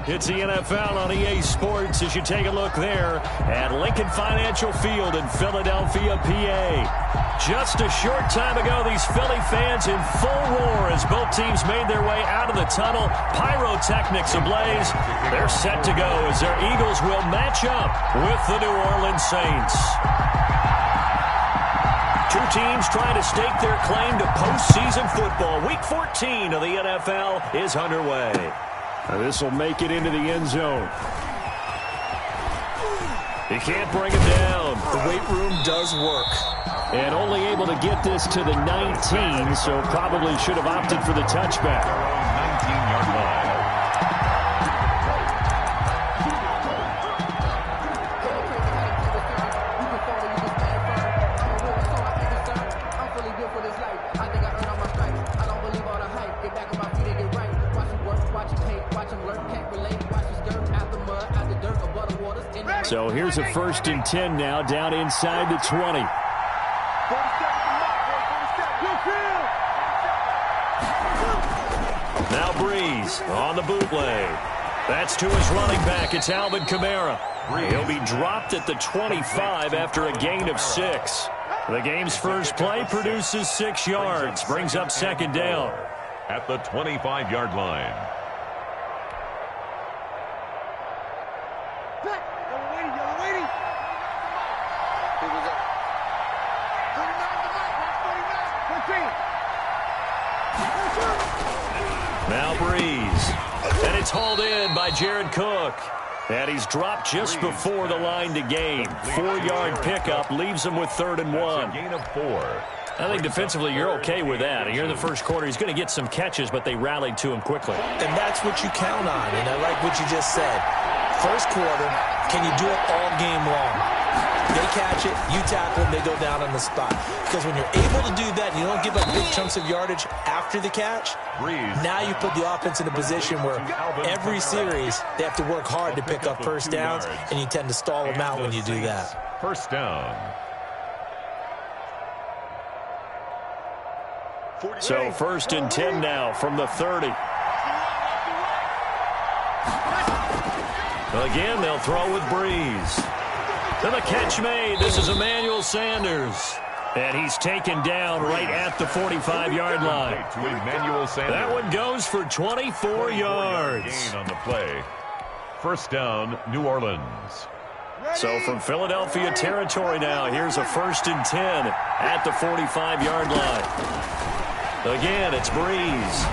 It's the NFL on EA Sports as you take a look there at Lincoln Financial Field in Philadelphia, PA. Just a short time ago, these Philly fans in full roar as both teams made their way out of the tunnel. Pyrotechnics ablaze. They're set to go as their Eagles will match up with the New Orleans Saints. Two teams trying to stake their claim to postseason football. Week 14 of the NFL is underway. This will make it into the end zone. He can't bring him down. The weight room does work. And only able to get this to the 19, so probably should have opted for the touchback. 19-yard line. So here's a 1st and 10 now, down inside the 20. Now Breeze on the bootleg. That's to his running back. It's Alvin Kamara. He'll be dropped at the 25 after a gain of 6. The game's first play produces 6 yards, brings up 2nd down. At the 25-yard line. Now Breeze. And it's hauled in by Jared Cook. And he's dropped just before the line to gain. 4-yard pickup leaves him with 3rd and 1. Gain of 4. I think defensively you're okay with that. Here in the first quarter, he's going to get some catches, but they rallied to him quickly. And that's what you count on, and I like what you just said. First quarter, can you do it all game long? They catch it, you tackle them, they go down on the spot. Because when you're able to do that, you don't give up big chunks of yardage after the catch, now you put the offense in a position where every series they have to work hard to pick up first downs, and you tend to stall them out when you do that. First down. So 1st and 10 now from the 30. Again, they'll throw with Breeze. And the catch made. This is Emmanuel Sanders. And he's taken down right at the 45-yard line. To Emmanuel Sanders. That one goes for 24 yards. Gain on the play. First down, New Orleans. So from Philadelphia territory now, here's a 1st and 10 at the 45-yard line. Again, it's Breeze.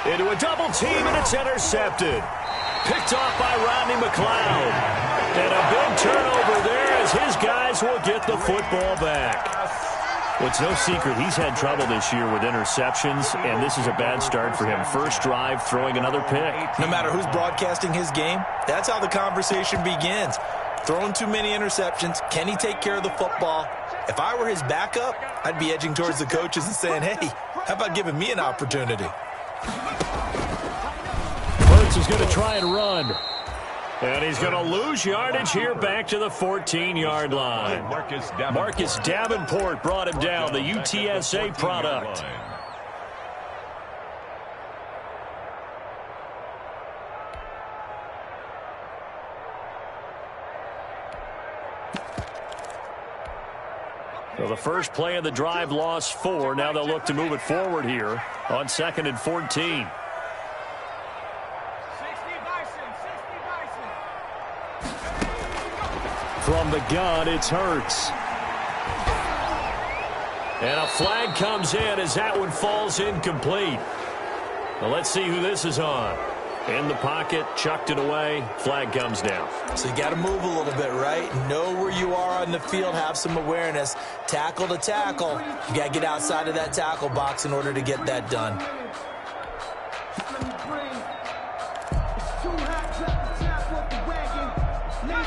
Into a double team, and it's intercepted. Picked off by Rodney McLeod. And a big turnover there as his guys will get the football back. Well, it's no secret he's had trouble this year with interceptions, and this is a bad start for him. First drive, throwing another pick. No matter who's broadcasting his game, that's how the conversation begins. Throwing too many interceptions, can he take care of the football? If I were his backup, I'd be edging towards the coaches and saying, hey, how about giving me an opportunity? Hurts is going to try and run. And he's going to lose yardage here back to the 14-yard line. Marcus Davenport brought him down, the UTSA product. So the first play of the drive lost 4. Now they'll look to move it forward here on 2nd and 14. From the gun, it's Hurts. And a flag comes in as that one falls incomplete. Now let's see who this is on. In the pocket, chucked it away, flag comes down. So you got to move a little bit, right? Know where you are on the field, have some awareness. Tackle to tackle. You got to get outside of that tackle box in order to get that done.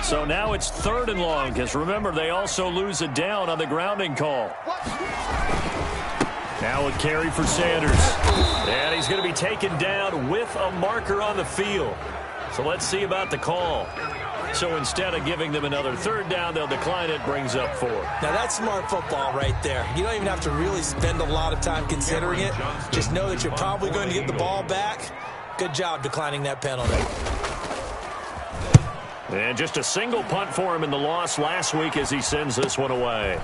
So now it's 3rd and long, because remember, they also lose a down on the grounding call. Now a carry for Sanders. And he's going to be taken down with a marker on the field. So let's see about the call. So instead of giving them another 3rd down, they'll decline it, brings up 4. Now that's smart football right there. You don't even have to really spend a lot of time considering it. Just know that you're probably going to get the ball back. Good job declining that penalty. And just a single punt for him in the loss last week as he sends this one away.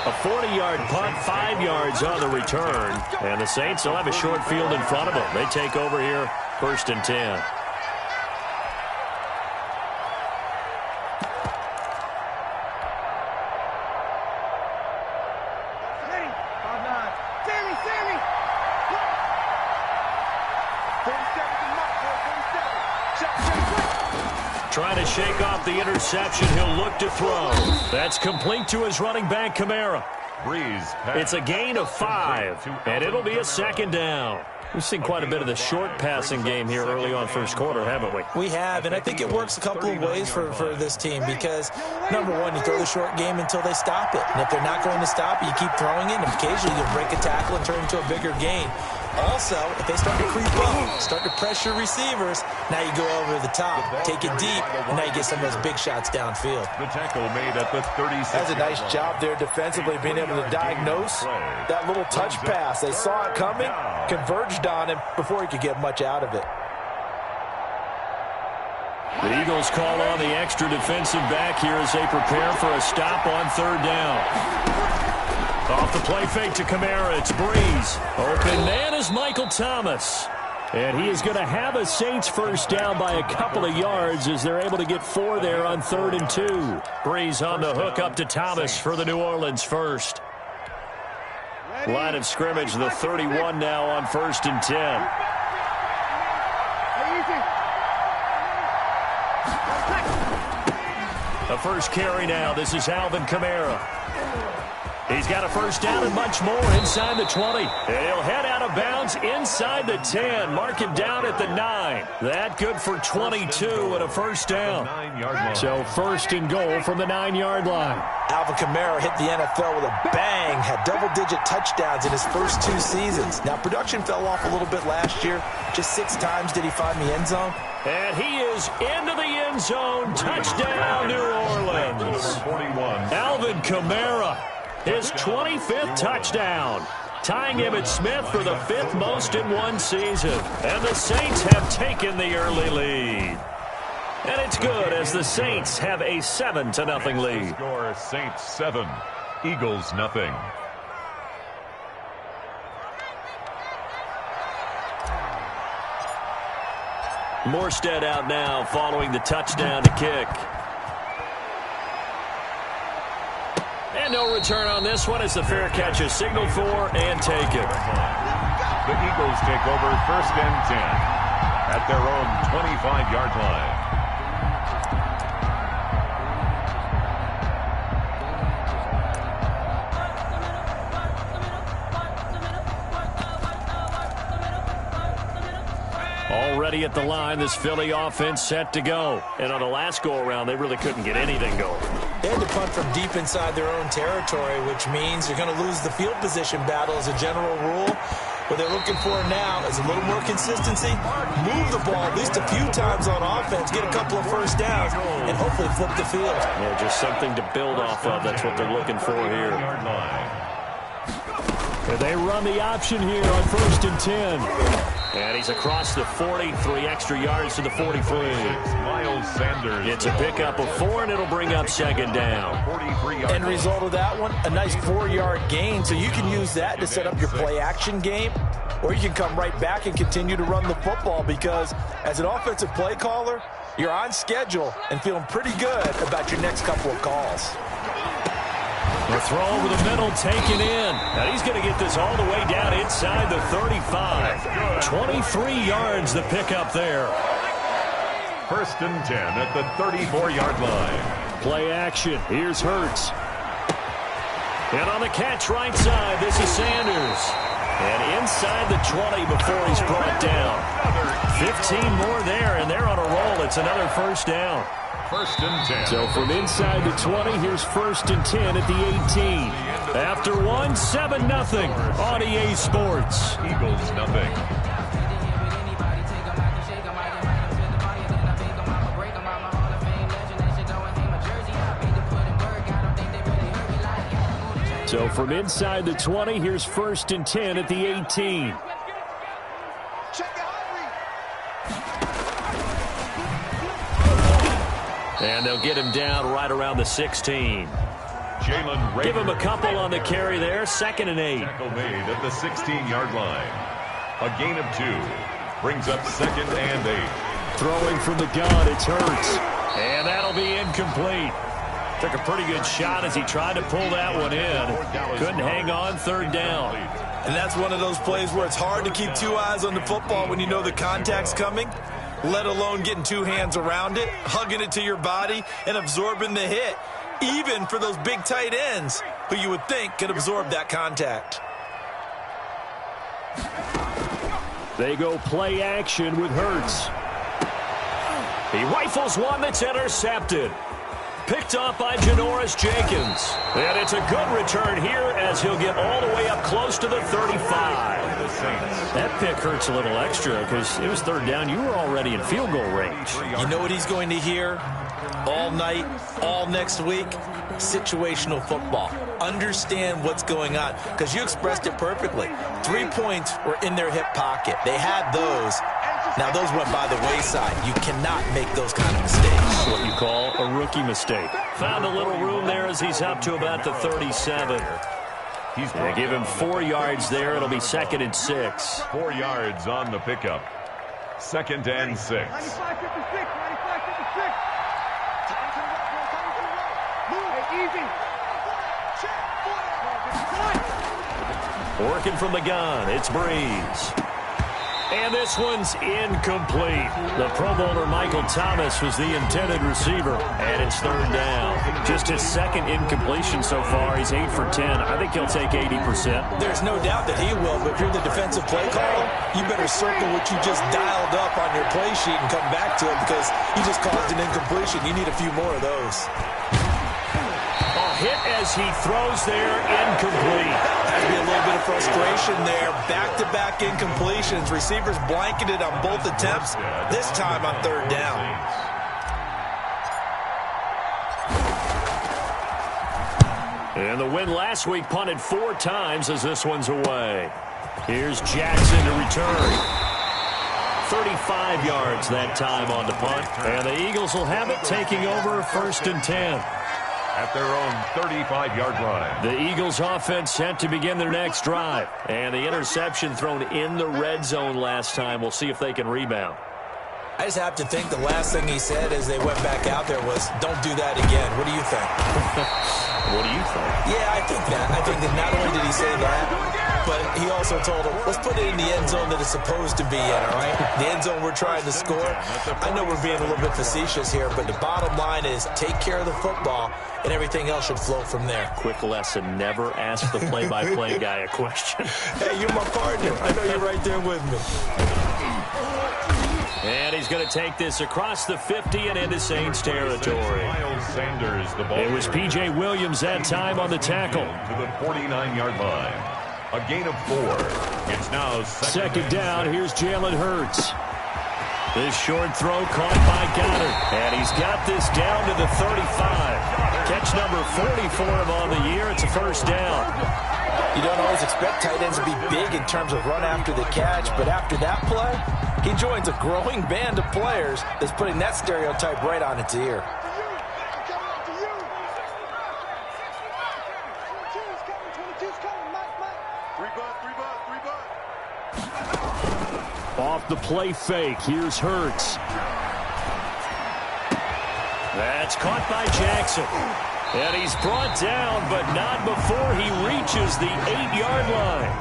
A 40-yard punt, 5 yards on the return. And the Saints will have a short field in front of them. They take over here, 1st and 10. Trying to shake off the interception. He'll look to throw. That's complete to his running back, Kamara. It's a gain of 5, and it'll be a 2nd down. We've seen quite a bit of the short passing game here early on 1st quarter, haven't we? We have, and I think it works a couple of ways for this team because, number one, you throw the short game until they stop it. And if they're not going to stop it, you keep throwing it, and occasionally you'll break a tackle and turn it into a bigger gain. Also, if they start to creep up, start to pressure receivers, now you go over the top, take it deep, and now you get some of those big shots downfield. The tackle made at the 36. That's a nice job there defensively, being able to diagnose that little touch pass. They saw it coming, converged on him before he could get much out of it. The Eagles call on the extra defensive back here as they prepare for a stop on 3rd down. Off the play fake to Kamara, it's Breeze. Open man is Michael Thomas. And he is going to have a Saints 1st down by a couple of yards as they're able to get 4 there on 3rd and 2. Breeze on the hook up to Thomas for the New Orleans 1st. Line of scrimmage, the 31 now on 1st and 10. A first carry now. This is Alvin Kamara. He's got a 1st down and much more inside the 20. And he'll head out of bounds inside the 10. Mark him down at the 9. That good for 22 and a 1st down. So 1st and goal from the 9-yard line. Alvin Kamara hit the NFL with a bang, had double-digit touchdowns in his first 2 seasons. Now, production fell off a little bit last year. Just 6 times did he find the end zone. And he is into the end zone. Touchdown, New Orleans. Alvin Kamara. His 25th touchdown, tying Emmitt Smith for the 5th most in one season. And the Saints have taken the early lead. And it's good as the Saints have a 7-0 lead. Score Saints 7, Eagles nothing. Morstead out now following the touchdown to kick. And no return on this one as the fair catch is signaled for and taken. The Eagles take over 1st and 10 at their own 25-yard line. Already at the line, this Philly offense set to go. And on the last go-around, they really couldn't get anything going. They had to punt from deep inside their own territory, which means you're going to lose the field position battle as a general rule. What they're looking for now is a little more consistency, move the ball at least a few times on offense, get a couple of 1st downs, and hopefully flip the field. Yeah, just something to build off of. That's what they're looking for here. And they run the option here on 1st and 10. And he's across the 40, 3 extra yards to the 43. Miles Sanders. It's a pickup of 4, and it'll bring up 2nd down. End result of that one, a nice 4-yard gain, so you can use that to set up your play-action game, or you can come right back and continue to run the football because as an offensive play caller, you're on schedule and feeling pretty good about your next couple of calls. The throw over the middle taken in. And he's going to get this all the way down inside the 35. 23 yards the pickup there. 1st and 10 at the 34-yard line. Play action. Here's Hurts. And on the catch right side, this is Sanders. And inside the 20 before he's brought down. 15 more there, and they're on a roll. It's another 1st down. 1st and 10. So from inside the 20, here's 1st and 10 at the 18. After 1, 7-0 on EA Sports. Eagles nothing. So from inside the 20, here's 1st and 10 at the 18. And they'll get him down right around the 16. Give him a couple on the carry there. 2nd and 8. Tackle made at the 16-yard line. A gain of 2. Brings up 2nd and 8. Throwing from the gun, it's Hurts. And that'll be incomplete. Took a pretty good shot as he tried to pull that one in. Couldn't hang on. 3rd down. And that's one of those plays where it's hard to keep 2 eyes on the football when you know the contact's coming, let alone getting 2 hands around it, hugging it to your body, and absorbing the hit, even for those big tight ends who you would think could absorb that contact. They go play action with Hurts. He rifles one that's intercepted. Picked off by Janoris Jenkins. And it's a good return here as he'll get all the way up close to the 35. That pick hurts a little extra because it was 3rd down. You were already in field goal range. You know what he's going to hear all night, all next week? Situational football. Understand what's going on because you expressed it perfectly. 3 points were in their hip pocket. They had those. Now, those went by the wayside. You cannot make those kind of mistakes. What you call a rookie mistake. Found a little room there as he's up to about the 37. They give him 4 yards there. It'll be 2nd and 6. 4 yards on the pickup. 2nd and 6. Working from the gun, it's Breeze. And this one's incomplete. The Pro Bowler Michael Thomas was the intended receiver, and it's 3rd down. Just his 2nd incompletion so far. He's 8 for 10. I think he'll take 80%. There's no doubt that he will, but if you're the defensive play caller, you better circle what you just dialed up on your play sheet and come back to it because you just caused an incompletion. You need a few more of those. Hit as he throws there, incomplete. Had to be a little bit of frustration there. Back-to-back incompletions. Receivers blanketed on both attempts, this time on 3rd down. And the win last week punted 4 times as this one's away. Here's Jackson to return. 35 yards that time on the punt. And the Eagles will have it taking over 1st and 10. At their own 35-yard line. The Eagles offense set to begin their next drive. And the interception thrown in the red zone last time. We'll see if they can rebound. I just have to think the last thing he said as they went back out there was, don't do that again. What do you think? What do you think? Yeah, I think that. I think that not only did he say that, but he also told him, let's put it in the end zone that it's supposed to be in, all right? The end zone we're trying to score. I know we're being a little bit facetious here, but the bottom line is take care of the football, and everything else should flow from there. Quick lesson, never ask the play-by-play guy a question. Hey, you're my partner. I know you're right there with me. And he's going to take this across the 50 and into Saints territory. It was P.J. Williams that time on the tackle. To the 49-yard line. A gain of 4. It's now 2nd down. Here's Jalen Hurts. This short throw caught by Goddard. And he's got this down to the 35. Catch number 40 for him on the year. It's a 1st down. You don't always expect tight ends to be big in terms of run after the catch, but after that play, he joins a growing band of players that's putting that stereotype right on its ear. Off the play fake, here's Hurts. That's caught by Jackson. And he's brought down, but not before he reaches the 8-yard line.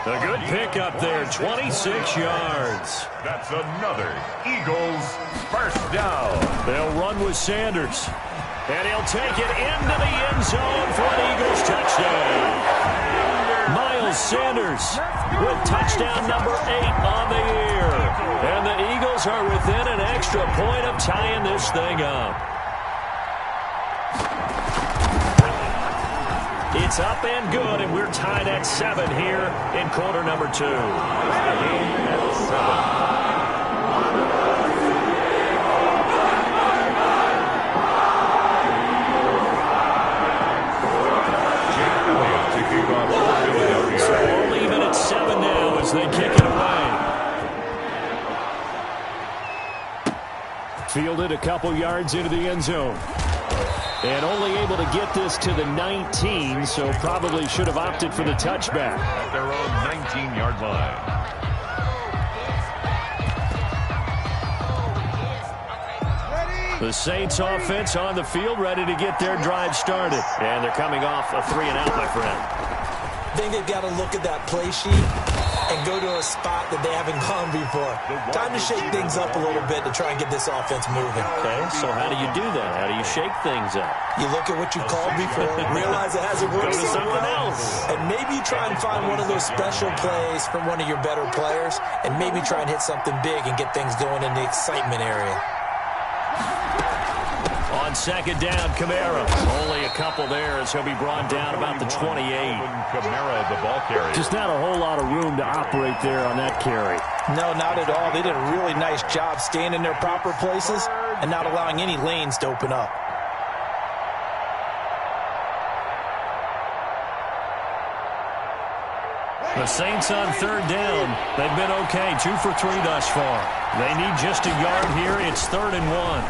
A good pickup there, 26 yards. That's another Eagles 1st down. They'll run with Sanders. And he'll take it into the end zone for an Eagles touchdown. Miles Sanders with touchdown number 8 on the year. And the Eagles are within an extra point of tying this thing up. It's up and good, and we're tied at 7 here in quarter number 2. So we'll leave it at 7 now as they kick it away. Fielded a couple yards into the end zone. And only able to get this to the 19, so probably should have opted for the touchback. At their own 19-yard line. The Saints offense on the field, ready to get their drive started. And they're coming off a 3-and-out, my friend. I think they've got to look at that play sheet and go to a spot that they haven't gone before. Time to shake things up a little bit to try and get this offense moving. Okay, so how do you do that? How do you shake things up? You look at what you've called before, realize it hasn't worked so well, and maybe try and find one of those special plays from one of your better players, and maybe try and hit something big and get things going in the excitement area. On second down, Kamara. Only a couple there as he'll be brought down about the 28. Kamara, the ball carrier. Just not a whole lot of room to operate there on that carry. No, not at all. They did a really nice job staying in their proper places and not allowing any lanes to open up. The Saints on third down. They've been okay, 2 for 3 thus far. They need just a yard here. It's 3rd and 1.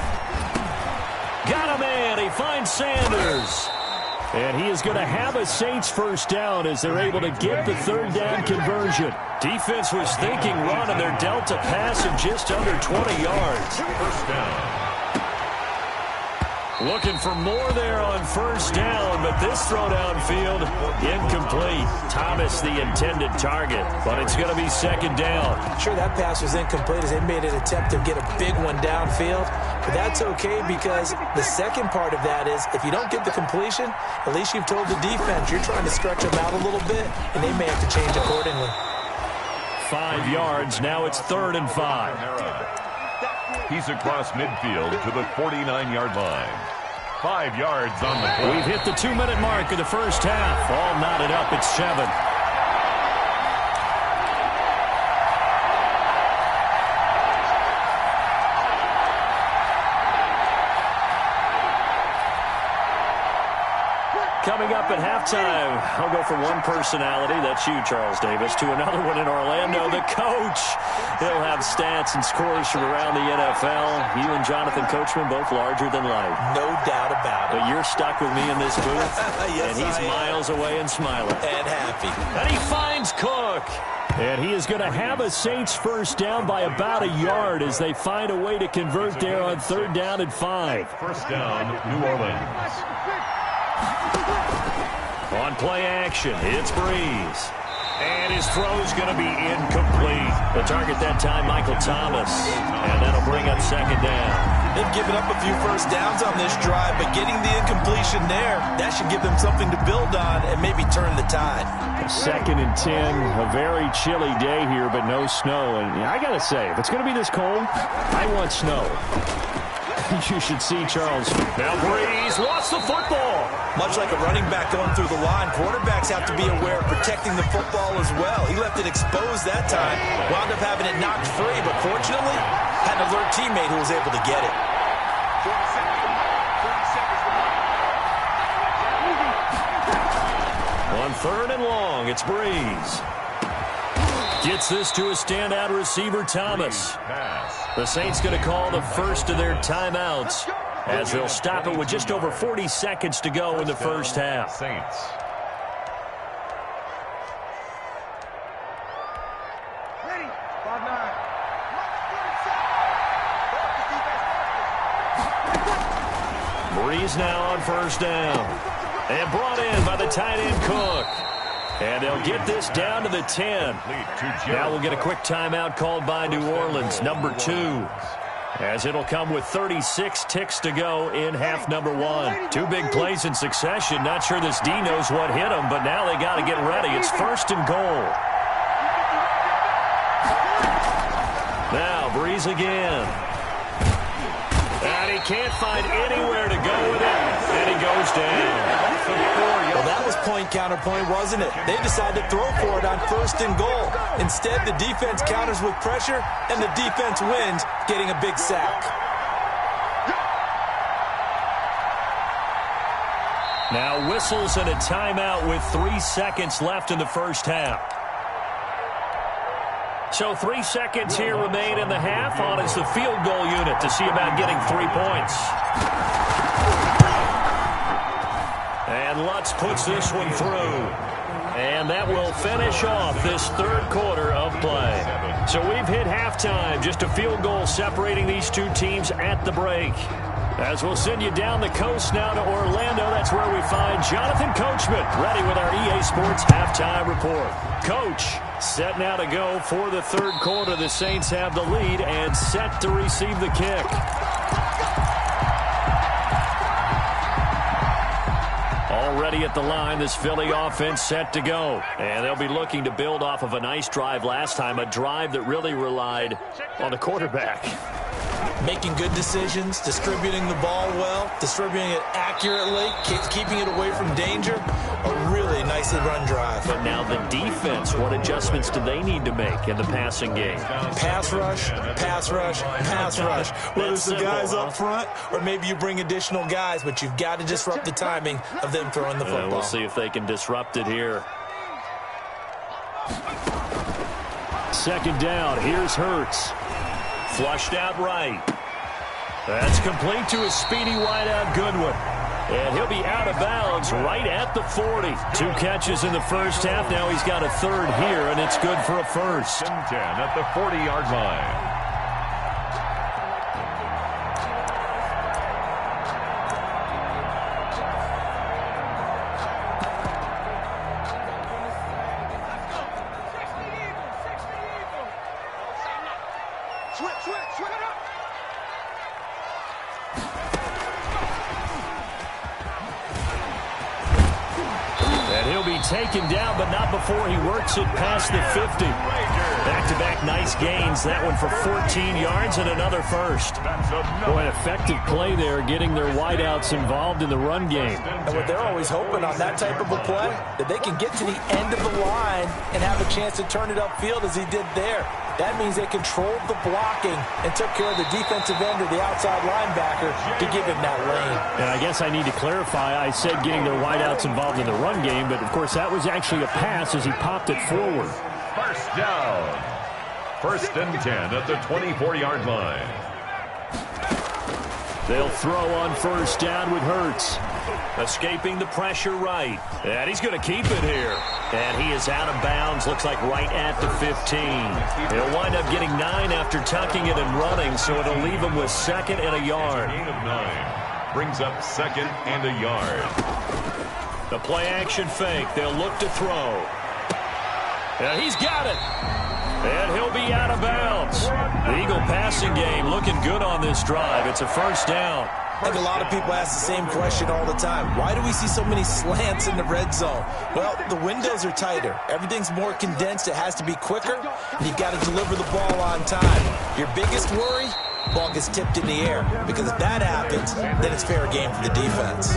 Got a man. He finds Sanders. And he is going to have a Saints first down as they're able to get the third down conversion. Defense was thinking run, and they're dealt a pass of just under 20 yards. First down. Looking for more there on first down, but this throw downfield, incomplete. Thomas the intended target, but it's going to be second down. Sure, that pass was incomplete as they made an attempt to get a big one downfield, but that's okay because the second part of that is if you don't get the completion, at least you've told the defense you're trying to stretch them out a little bit, and they may have to change accordingly. 5 yards, now it's 3rd and 5. He's across midfield to the 49-yard line. 5 yards on the clock. We've hit the 2-minute mark of the first half. All knotted up at 7. Coming up at halftime, I'll go from one personality, that's you, Charles Davis, to another one in Orlando, the coach. He'll have stats and scores from around the NFL. You and Jonathan Coachman, both larger than life. No doubt about it. But you're stuck with me in this booth, Yes, and he's miles away and smiling. And happy. And he finds Cook. And he is going to have a Saints first down by about a yard as they find a way to convert there on 3rd down and 5. First down, New Orleans. On play action, it's Breeze. And his throw's going to be incomplete. The target that time, Michael Thomas. And that'll bring up second down. They've given up a few first downs on this drive, but getting the incompletion there, that should give them something to build on and maybe turn the tide. 2nd and 10, a very chilly day here, but no snow. And I got to say, if it's going to be this cold, I want snow. You should see Charles. Now Breeze lost the football. Much like a running back going through the line, quarterbacks have to be aware of protecting the football as well. He left it exposed that time, wound up having it knocked free, but fortunately, had an alert teammate who was able to get it. On 3rd and long, it's Breeze. Gets this to a standout receiver, Thomas. The Saints going to call the first of their timeouts as they'll stop it with just over 40 seconds to go in the first half. Saints. Breeze now on first down. And brought in by the tight end Cook. And they'll get this down to the 10. Now we'll get a quick timeout called by New Orleans, number 2. As it'll come with 36 ticks to go in half number 1. 2 big plays in succession. Not sure this D knows what hit him, but now they got to get ready. It's 1st and goal. Now Breeze again. And he can't find anywhere to go with it. And he goes down. Well, that was point counterpoint, wasn't it? They decided to throw for it on 1st and goal. Instead, the defense counters with pressure, and the defense wins, getting a big sack. Now whistles and a timeout with 3 seconds left in the first half. So 3 seconds here remain in the half. On is the field goal unit to see about getting 3 points. And Lutz puts this one through. And that will finish off this third quarter of play. So we've hit halftime. Just a field goal separating these two teams at the break. As we'll send you down the coast now to Orlando, that's where we find Jonathan Coachman, ready with our EA Sports halftime report. Coach, set now to go for the third quarter. The Saints have the lead and set to receive the kick. Already at the line, this Philly offense set to go. And they'll be looking to build off of a nice drive last time, a drive that really relied on the quarterback. Making good decisions, distributing the ball well, distributing it accurately, keeping it away from danger. A really nicely run drive. But now the defense, what adjustments do they need to make in the passing game? Pass rush, pass rush, pass rush. Whether it's the guys up front or maybe you bring additional guys, but you've got to disrupt the timing of them throwing the football. We'll see if they can disrupt it here. Second down, here's Hurts. Flushed out right. That's complete to a speedy wideout Goodwin. And he'll be out of bounds right at the 40. 2 catches in the first half. Now he's got a third here, and it's good for a first. 10 at the 40-yard line. Taken down, but not before he works it past the 50. Back-to-back nice gains. That one for 14 yards and another first. Boy, an effective play there, getting their wideouts involved in the run game. And what they're always hoping on that type of a play, that they can get to the end of the line and have a chance to turn it upfield as he did there. That means they controlled the blocking and took care of the defensive end or the outside linebacker to give him that lane. And I guess I need to clarify, I said getting their wideouts involved in the run game, but of course that was actually a pass as he popped it forward. First down. First and 10 at the 24-yard line. They'll throw on first down with Hurts. Escaping the pressure right. And he's going to keep it here. And he is out of bounds, looks like right at the 15. He'll wind up getting 9 after tucking it and running, so it'll leave him with second and a yard. Gain of 9. Brings up second and a yard. The play action fake. They'll look to throw. And he's got it. And he'll be out of bounds. The Eagle passing game looking good on this drive. It's a first down. I think a lot of people ask the same question all the time. Why do we see so many slants in the red zone? Well, the windows are tighter. Everything's more condensed. It has to be quicker, and you've got to deliver the ball on time. Your biggest worry? Ball gets tipped in the air, because if that happens, then it's fair game for the defense.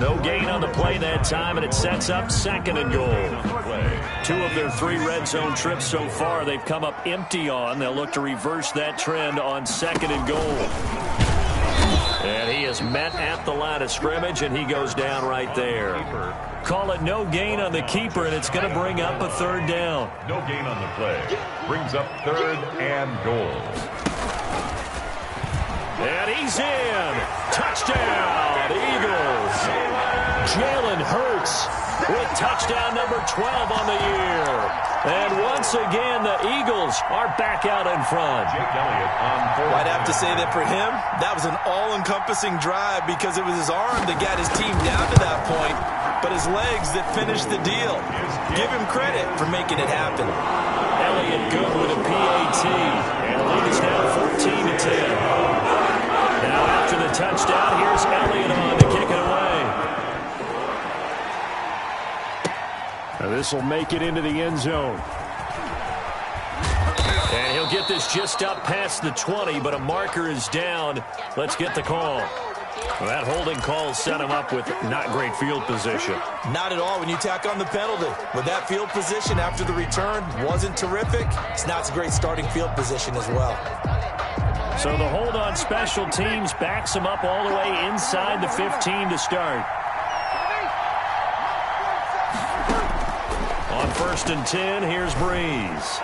No gain on the play that time, and it sets up second and goal. 2 of their 3 red zone trips so far they've come up empty on. They'll look to reverse that trend on second and goal. And he is met at the line of scrimmage, and he goes down right there. Call it no gain on the keeper, and it's going to bring up a third down. No gain on the play. Brings up third and goal. And he's in. Touchdown, Eagles. Jalen Hurts with touchdown number 12 on the year. And once again, the Eagles are back out in front. Jake Elliott on fourth. I'd have to say that for him, that was an all-encompassing drive because it was his arm that got his team down to that point, but his legs that finished the deal. Give him credit for making it happen. Elliott good with a PAT. And the lead is now 14-10. Now after the touchdown, here's Elliott on to kick it away. Now this will make it into the end zone. And he'll get this just up past the 20, but a marker is down. Let's get the call. Well, that holding call set him up with not great field position. Not at all when you tack on the penalty. With that field position after the return wasn't terrific, it's not a great starting field position as well. So the hold on special teams backs him up all the way inside the 15 to start. On first and 10, here's Breeze.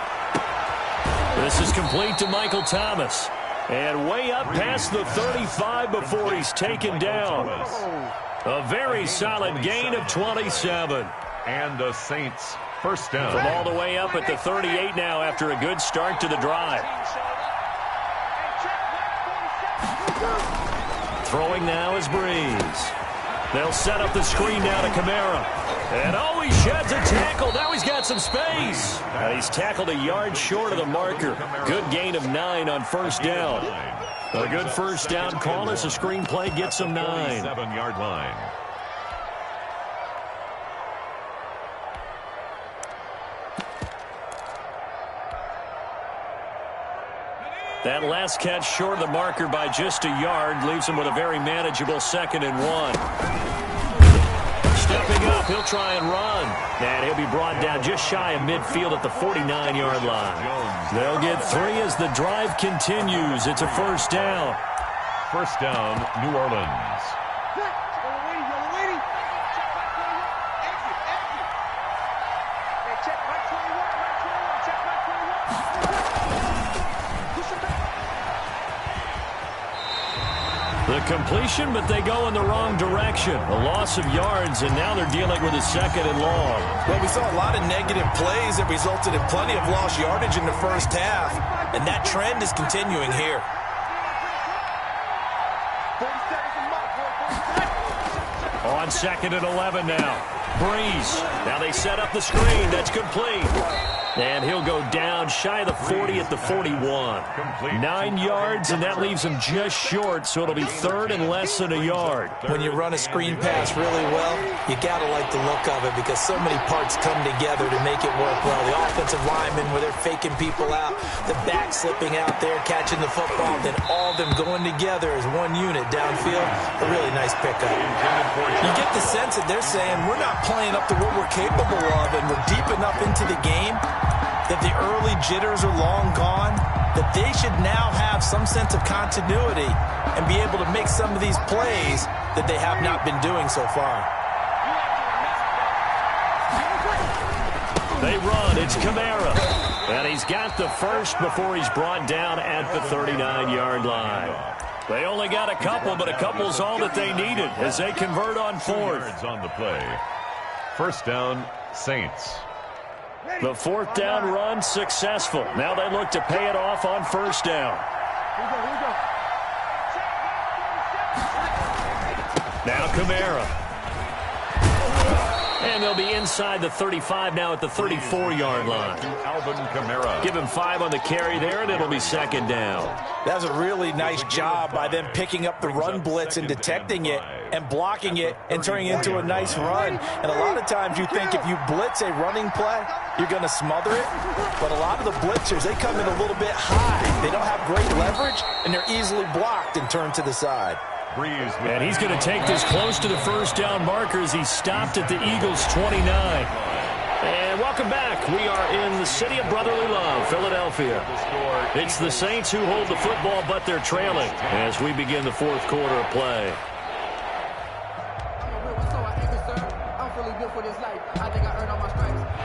This is complete to Michael Thomas. And way up past the 35 before he's taken down. A very solid gain of 27. And the Saints first down. From all the way up at the 38 now after a good start to the drive. Throwing now is Breeze. They'll set up the screen now to Kamara. And oh, he sheds a tackle. Now he's got some space. He's tackled a yard short of the marker. Good gain of 9 on first down. A good first down call as a screenplay gets him 9. 7-yard line. That last catch short of the marker by just a yard leaves him with a very manageable 2nd and 1. Stepping up, he'll try and run. And he'll be brought down just shy of midfield at the 49-yard line. They'll get 3 as the drive continues. It's a first down. First down, New Orleans. The completion, but they go in the wrong direction. A loss of yards, and now they're dealing with a 2nd and long. Well, we saw a lot of negative plays that resulted in plenty of lost yardage in the first half, and that trend is continuing here. On 2nd and 11 now. Breeze. Now they set up the screen. That's complete. And he'll go down shy of the 40 at the 41. 9 yards, and that leaves him just short, so it'll be 3rd and less than a yard. When you run a screen pass really well, you got to like the look of it because so many parts come together to make it work well. The offensive linemen where they're faking people out, the back slipping out there, catching the football, then all of them going together as one unit downfield. A really nice pickup. You get the sense that they're saying we're not playing up to what we're capable of, and we're deep enough into the game that the early jitters are long gone, that they should now have some sense of continuity and be able to make some of these plays that they have not been doing so far. They run. It's Kamara. And he's got the first before he's brought down at the 39-yard line. They only got a couple, but a couple's all that they needed as they convert on 4th. On the play. First down, Saints. The 4th down run successful. Now they look to pay it off on first down. Now Kamara. And they'll be inside the 35 now at the 34-yard line. Alvin Kamara. Give him 5 on the carry there, and it'll be 2nd down. That was a really nice job by them picking up the run blitz and detecting it and blocking it and turning it into a nice run. And a lot of times you think if you blitz a running play, you're going to smother it. But a lot of the blitzers, they come in a little bit high. They don't have great leverage, and they're easily blocked and turned to the side. And he's going to take this close to the first down marker as he stopped at the Eagles' 29. And welcome back. We are in the city of brotherly love, Philadelphia. It's the Saints who hold the football, but they're trailing as we begin the 4th quarter of play.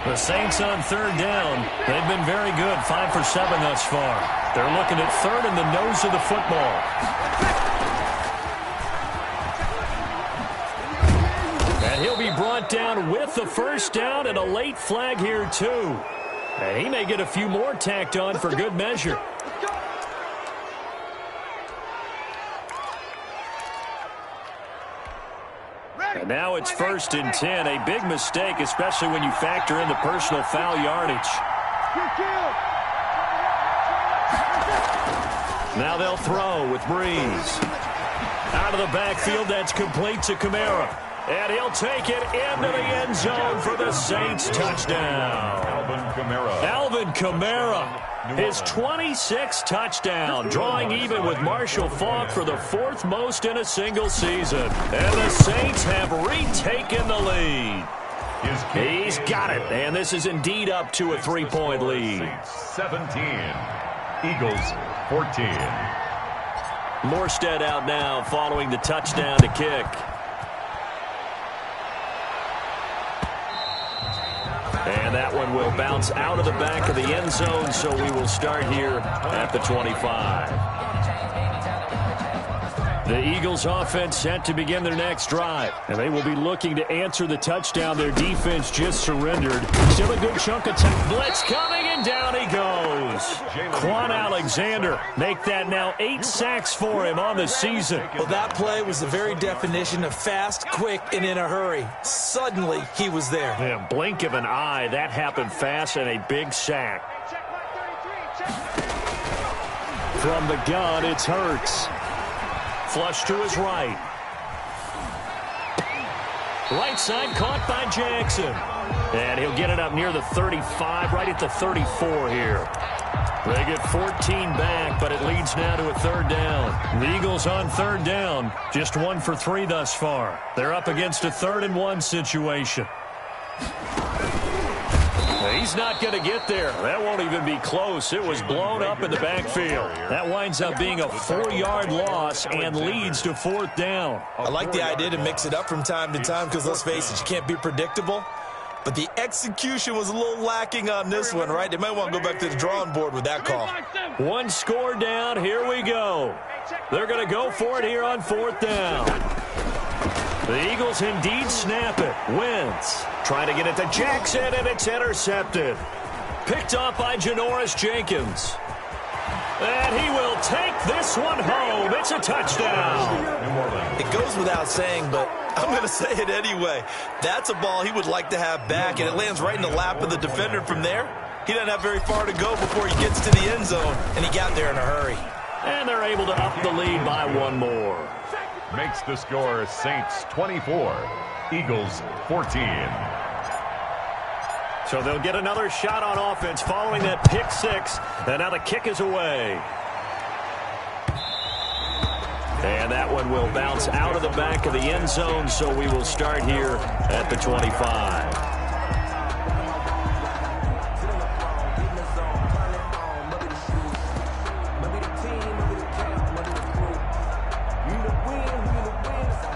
The Saints on 3rd down. They've been very good, 5 for 7 thus far. They're looking at 3rd in the nose of the football. And he'll be brought down with the first down and a late flag here, too. And he may get a few more tacked on for good measure. And now it's 1st and 10. A big mistake, especially when you factor in the personal foul yardage. Now they'll throw with Breeze. Out of the backfield, that's complete to Kamara. And he'll take it into the end zone for the Saints touchdown. Alvin Kamara, his 26th touchdoa, drawing even with Marshall Faulk for the 4th most in a single season. And the Saints have retaken the lead. He's got it, and this is indeed up to a 3-point lead. 17, Eagles 14. Morstead out now following the touchdown to kick. And that one will bounce out of the back of the end zone, so we will start here at the 25. The Eagles offense set to begin their next drive. And they will be looking to answer the touchdown their defense just surrendered. Still a good chunk of time. Blitz coming, and down he goes. Quan Alexander make that now 8 sacks for him on the season. Well, that play was the very definition of fast, quick, and in a hurry. Suddenly, he was there. Yeah, blink of an eye, that happened fast, and a big sack. From the gun, it's Hurts. Flush to his right. Right side caught by Jackson. And he'll get it up near the 35, right at the 34 here. They get 14 back, but it leads now to a third down. The Eagles on third down, just 1 for 3 thus far. They're up against a 3rd and 1 situation. He's not going to get there. That won't even be close. It was blown up in the backfield. That winds up being a 4-yard loss and leads to 4th down. I like the idea to mix it up from time to time because, let's face it, you can't be predictable. But the execution was a little lacking on this one, right? They might want to go back to the drawing board with that call. 1 score down. Here we go. They're going to go for it here on 4th down. The Eagles indeed snap it. Wentz trying to get it to Jackson, and it's intercepted. Picked off by Janoris Jenkins. And he will take this one home. It's a touchdown. It goes without saying, but I'm going to say it anyway. That's a ball he would like to have back, and it lands right in the lap of the defender from there. He doesn't have very far to go before he gets to the end zone, and he got there in a hurry. And they're able to up the lead by 1 more. Makes the score Saints 24, Eagles 14. So they'll get another shot on offense following that pick 6. And now the kick is away. And that one will bounce out of the back of the end zone, so we will start here at the 25.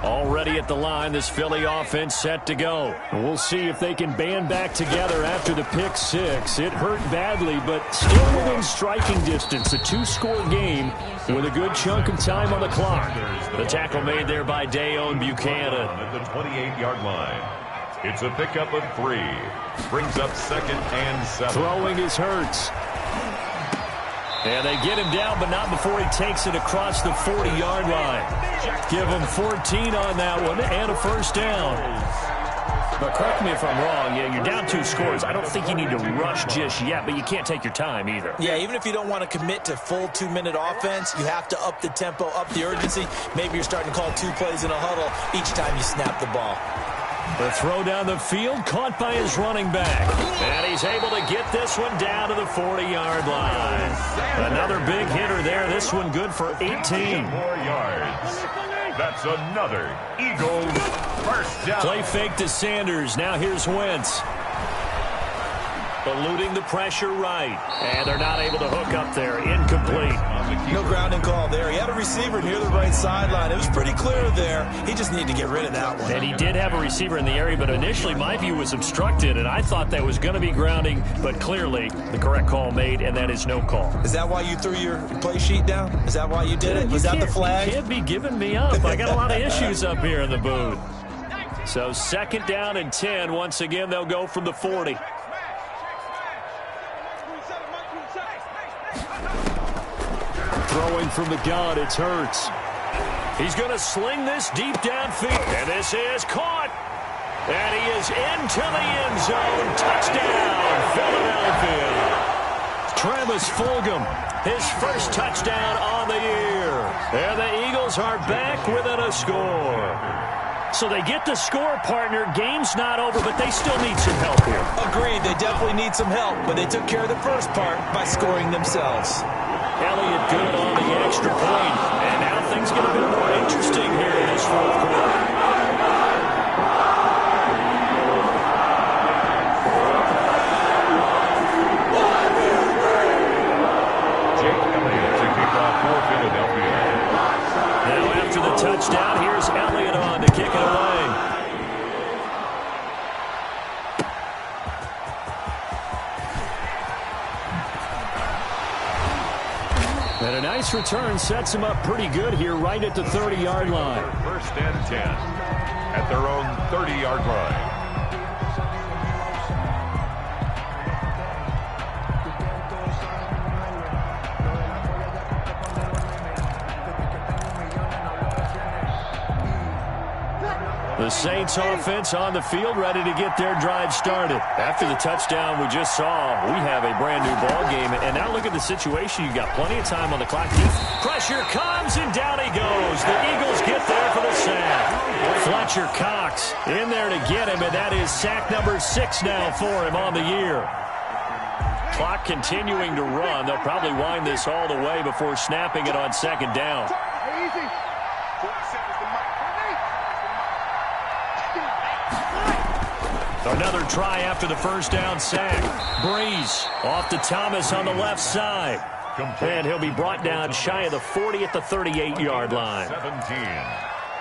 Already at the line, this Philly offense set to go. We'll see if they can band back together after the pick 6. It hurt badly, but still within striking distance. A 2-score game with a good chunk of time on the clock. The tackle made there by Dayon Buchanan. At the 28-yard line. It's a pickup of 3. Brings up 2nd and 7. Throwing is Hurts. And they get him down, but not before he takes it across the 40-yard line. Give him 14 on that one and a first down. But correct me if I'm wrong. Yeah, you're down 2 scores. I don't think you need to rush just yet, but you can't take your time either. Yeah, even if you don't want to commit to full 2-minute offense, you have to up the tempo, up the urgency. Maybe you're starting to call 2 plays in a huddle each time you snap the ball. The throw down the field, caught by his running back. And he's able to get this one down to the 40-yard line. Another big hitter there. This one good for 18. more yards. That's another Eagles first down. Play fake to Sanders. Now here's Wentz. Eluding the pressure right. And they're not able to hook up there. Incomplete. No grounding call there. He had a receiver near the right sideline. It was pretty clear there. He just needed to get rid of that one. And he did have a receiver in the area, but initially my view was obstructed, and I thought that was going to be grounding, but clearly the correct call made, and that is no call. Is that why you threw your play sheet down? Is that why you did it? Was that the flag? You can't be giving me up. I got a lot of issues up here in the booth. So 2nd down and 10. Once again, they'll go from the 40. Throwing from the gun, it's Hurts. He's going to sling this deep downfield. And this is caught. And he is into the end zone. Touchdown, Philadelphia. Travis Fulgham, his first touchdown on the year. And the Eagles are back within a score. So they get the score, partner. Game's not over, but they still need some help here. Agreed. They definitely need some help, but they took care of the first part by scoring themselves. Elliott good on the extra point. And now things get a bit more interesting here in this 4th quarter. Jake Elliott to kick off for Philadelphia. Now after the touchdown, here's Elliott on to kick it away. This return sets him up pretty good here right at the 30-yard line. First and 10 at their own 30-yard line. The Saints offense on the field, ready to get their drive started. After the touchdown we just saw, we have a brand new ball game. And now look at the situation. You've got plenty of time on the clock. Deep pressure comes, and down he goes. The Eagles get there for the sack. Fletcher Cox in there to get him, and that is sack number 6 now for him on the year. Clock continuing to run. They'll probably wind this all the way before snapping it on second down. Another try after the first down sack. Breeze off to Thomas on the left side. And he'll be brought down shy of the 40 at the 38-yard line. 17.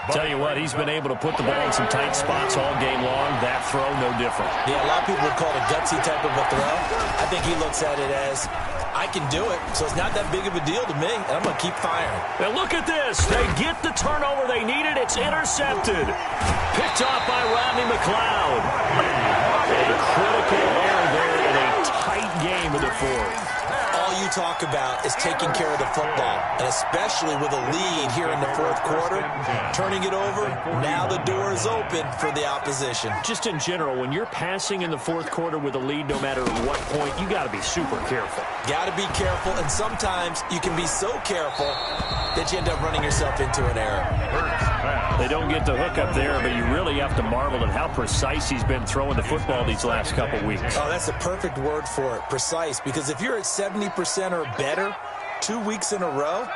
Tell you what, he's been able to put the ball in some tight spots all game long. That throw, no different. Yeah, a lot of people would call it a gutsy type of a throw. I think he looks at it as, I can do it, so it's not that big of a deal to me, and I'm going to keep firing. And look at this. They get the turnover they needed. It's intercepted. Picked off by Rodney McLeod. A critical error there in a tight game of the fourth. All you talk about is taking care of the football, and especially with a lead here in the fourth quarter, turning it over, now the door is open for the opposition. Just in general, when you're passing in the fourth quarter with a lead, no matter what point, you got to be super careful. Got to be careful, and sometimes you can be so careful that you end up running yourself into an error. They don't get the hook up there, but you really have to marvel at how precise he's been throwing the football these last couple weeks. Oh, that's a perfect word for it, precise, because if you're at 70% or better 2 weeks in a row,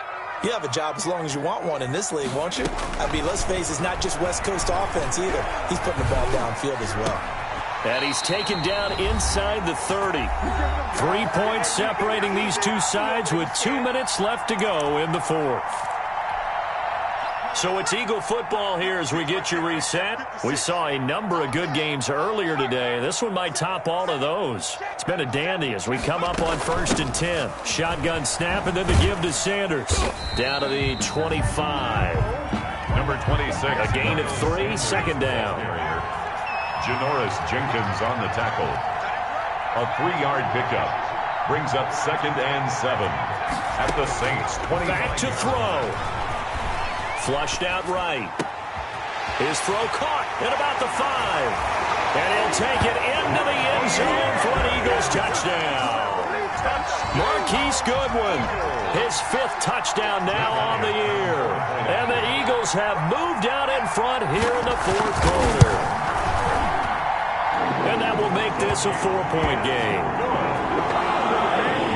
you have a job as long as you want one in this league, won't you? I mean, let's face it, it's not just West Coast offense either. He's putting the ball downfield as well. And he's taken down inside the 30. 3 points separating these two sides with 2 minutes left to go in the fourth. So it's Eagle football here as we get you reset. We saw a number of good games earlier today. This one might top all of those. It's been a dandy as we come up on 1st and 10. Shotgun snap and then the give to Sanders. Down to the 25. Number 26. A gain of 3, second down. Janoris Jenkins on the tackle. A 3-yard pickup. Brings up 2nd and 7 at the Saints 20. Back to throw. Flushed out right. His throw caught at about the 5. And he'll take it into the end zone for an Eagles touchdown. Marquise Goodwin, his 5th touchdown now on the year. And the Eagles have moved out in front here in the fourth quarter. And that will make this a 4-point game.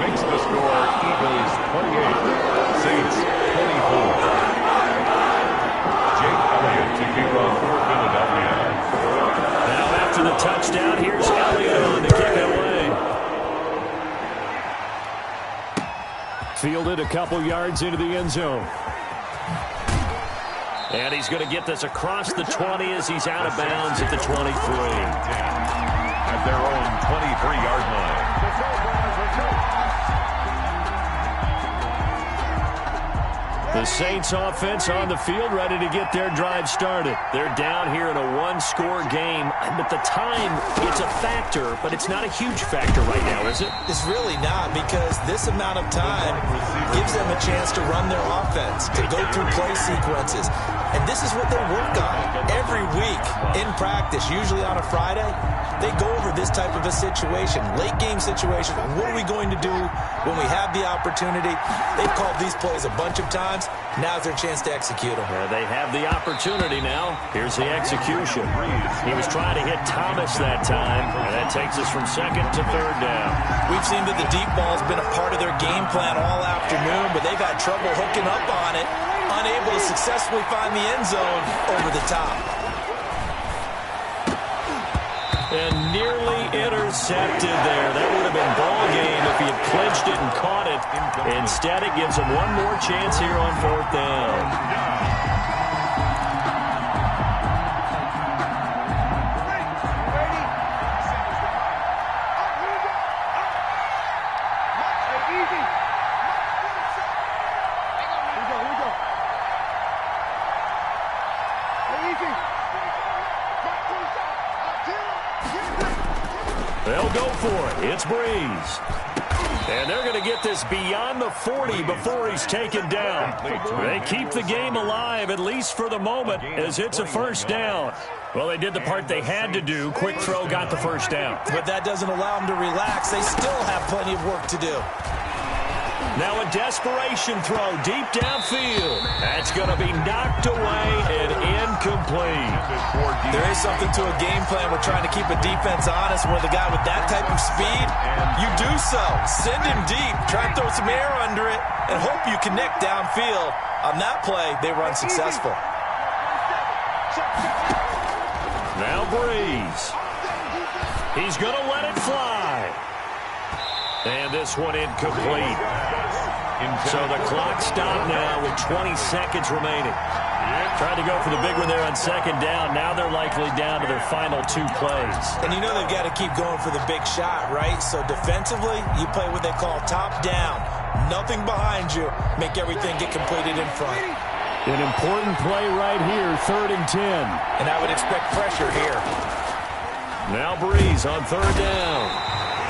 Makes the score Eagles 28, Saints 24. To kick off for Philadelphia. Now after the touchdown, here's Elliott on to kick it away. Fielded a couple yards into the end zone. And he's going to get this across the 20 as he's out of bounds at the 23. At their own 23-yard line. The Saints offense on the field ready to get their drive started. They're down here in a 1-score game. At the time, it's a factor, but it's not a huge factor right now, is it? It's really not, because this amount of time gives them a chance to run their offense, to go through play sequences. And this is what they work on every week in practice, usually on a Friday. They go over this type of a situation, late game situation. What are we going to do when we have the opportunity? They've called these plays a bunch of times. Now's their chance to execute them. They have the opportunity now. Here's the execution. He was trying to hit Thomas that time, and that takes us from 2nd to 3rd down. We've seen that the deep ball's been a part of their game plan all afternoon, but they've had trouble hooking up on it, unable to successfully find the end zone over the top. And nearly intercepted there. That would have been ball game if he had clinched it and caught it. Instead, it gives him one more chance here on 4th down. They'll go for it. It's Breeze. And they're going to get this beyond the 40 before he's taken down. They keep the game alive, at least for the moment, as it's a first down. Well, they did the part they had to do. Quick throw got the first down. But that doesn't allow them to relax. They still have plenty of work to do. Now a desperation throw deep downfield. That's going to be knocked away and incomplete. There is something to a game plan. We're trying to keep a defense honest. With a guy with that type of speed, you do so. Send him deep. Try and throw some air under it and hope you connect downfield. On that play, they run successful. Now Breeze. He's going to let it fly. And this one incomplete. So the clock stopped now with 20 seconds remaining. Tried to go for the big one there on second down. Now they're likely down to their final 2 plays. And you know they've got to keep going for the big shot, right? So defensively, you play what they call top down. Nothing behind you. Make everything get completed in front. An important play right here, 3rd and 10. And I would expect pressure here. Now Breeze on 3rd down.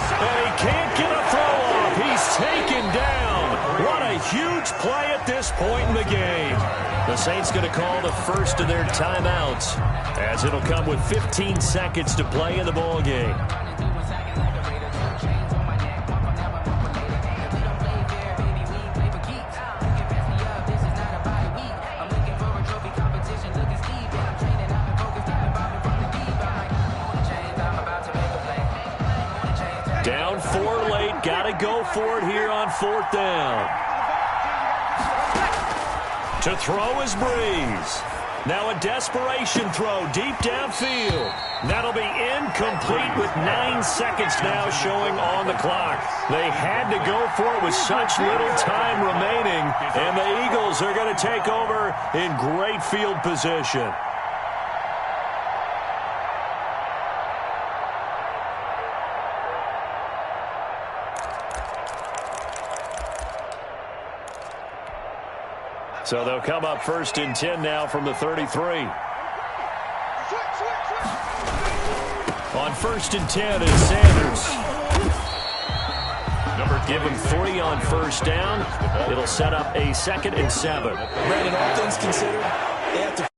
And he can't get a throw off. He's taken down. What a huge play at this point in the game. The Saints going to call the first of their timeouts, as it'll come with 15 seconds to play in the ball game. Down 4 late, got to go for it here on 4th down. To throw is Breeze. Now a desperation throw deep downfield. That'll be incomplete with 9 seconds now showing on the clock. They had to go for it with such little time remaining, and the Eagles are going to take over in great field position. So they'll come up 1st and 10 now from the 33. On 1st and 10 is Sanders. Give him 3 on 1st down. It'll set up a 2nd and 7. Brandon, all things considered, they have to